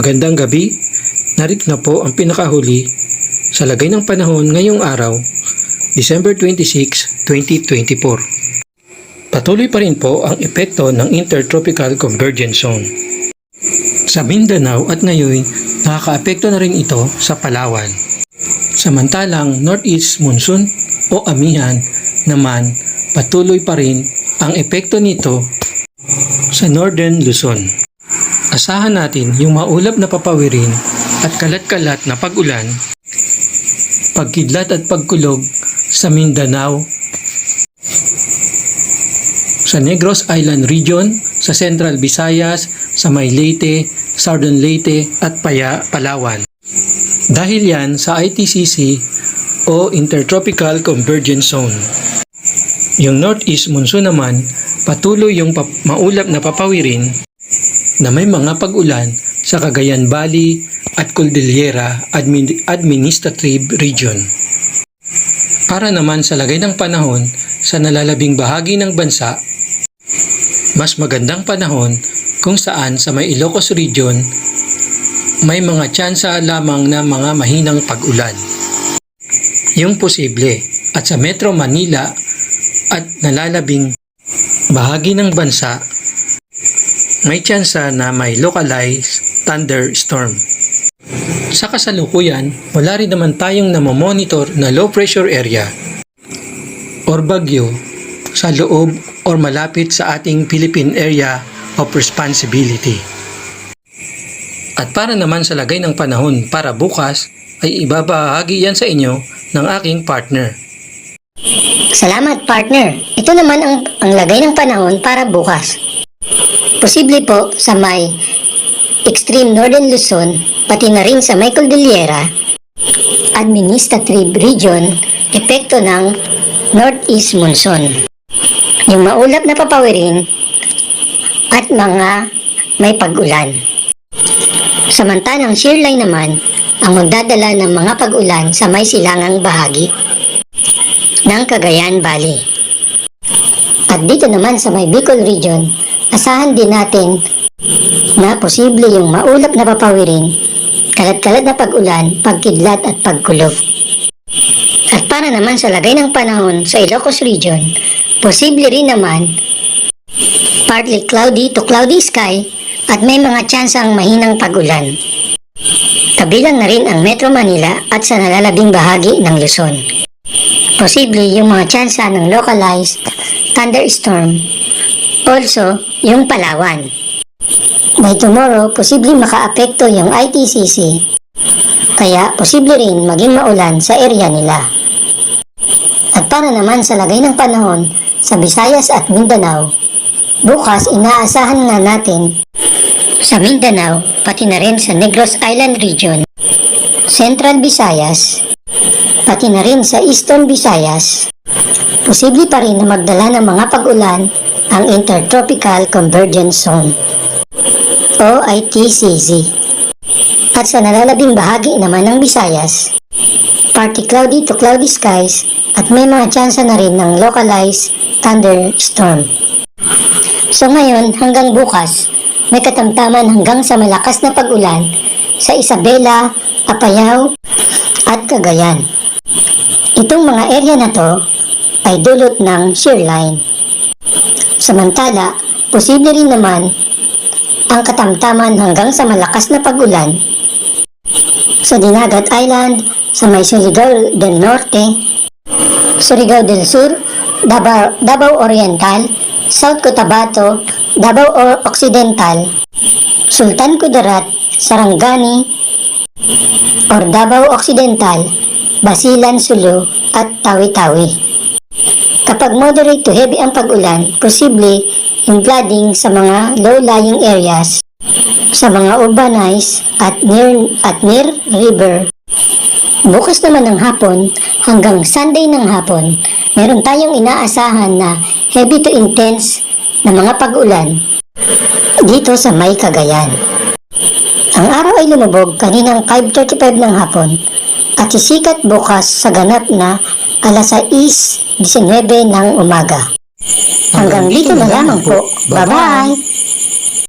Magandang gabi, narito na po ang pinakahuli sa lagay ng panahon ngayong araw, December 26, 2024. Patuloy pa rin po ang epekto ng Intertropical Convergence Zone. Sa Mindanao at ngayon, nakakaapekto na rin ito sa Palawan. Samantalang Northeast Monsoon o Amihan naman patuloy pa rin ang epekto nito sa Northern Luzon. Asahan natin yung maulap na papawirin at kalat-kalat na pag-ulan, pagkidlat at pagkulog sa Mindanao, sa Negros Island Region, sa Central Visayas, sa May Leyte, Southern Leyte at Palawan. Dahil yan sa ITCC o Intertropical Convergence Zone. Yung Northeast Monsoon naman, patuloy yung maulap na papawirin na may mga pag-ulan sa Cagayan Valley at Cordillera Administrative Region. Para naman sa lagay ng panahon sa nalalabing bahagi ng bansa, mas magandang panahon kung saan sa may Ilocos Region may mga tsansa lamang na mga mahinang pag-ulan. Yung posible at sa Metro Manila at nalalabing bahagi ng bansa may tsansa na may localized thunderstorm. Sa kasalukuyan, wala rin naman tayong namomonitor na low pressure area or bagyo sa loob or malapit sa ating Philippine Area of Responsibility. At para naman sa lagay ng panahon para bukas, ay ibabahagi yan sa inyo ng aking partner. Salamat, partner. Ito naman ang lagay ng panahon para bukas. Posible po sa may extreme northern Luzon, pati na rin sa may Cordillera Administrative Region, epekto ng Northeast Monsoon. Yung maulap na papawirin at mga may pag-ulan. Samantalang shearline naman ang magdadala ng mga pag-ulan sa may silangang bahagi ng Cagayan Valley. At dito naman sa may Bicol Region, asahan din natin na posible yung maulap na papawirin, kalat-kalat na pag-ulan, pagkidlat at pagkulog. At para naman sa lagay ng panahon sa Ilocos Region, posible rin naman partly cloudy to cloudy sky at may mga tsansang mahinang pag-ulan. Kabilang na rin ang Metro Manila at sa nalalabing bahagi ng Luzon. Posible yung mga tsansa ng localized thunderstorm. Also, yung Palawan. By tomorrow, posible makaapekto yung ITCC. Kaya, posible rin maging maulan sa area nila. At para naman sa lagay ng panahon sa Visayas at Mindanao, bukas inaasahan nga natin sa Mindanao, pati na rin sa Negros Island Region, Central Visayas, pati na rin sa Eastern Visayas, posible pa rin na magdala ng mga pag-ulan ang Intertropical Convergence Zone o ITCZ. At sa nalalabing bahagi naman ng Visayas, partly cloudy to cloudy skies at may mga tsansa na rin ng localized thunderstorm. So ngayon hanggang bukas, may katamtaman hanggang sa malakas na pag-ulan sa Isabela, Apayao at Cagayan. Itong mga area na to ay dulot ng shearline. Samantala, posible rin naman ang katamtaman hanggang sa malakas na pag-ulan sa Dinagat Island, sa may Surigao del Norte, Surigao del Sur, Davao Oriental, South Cotabato, Davao Occidental, Sultan Kudarat, Sarangani, or Davao Occidental, Basilan, Sulu, at Tawi-Tawi. Kapag moderate to heavy ang pag-ulan, posible yung flooding sa mga low-lying areas, sa mga urbanized at near river. Bukas naman ng hapon hanggang Sunday ng hapon, meron tayong inaasahan na heavy to intense na mga pag-ulan dito sa may Cagayan. Ang araw ay lumubog kaninang 5:35 ng hapon at sisikat bukas sa ganap na alas 6:19 ng umaga. Hanggang dito na lamang po. Bye-bye!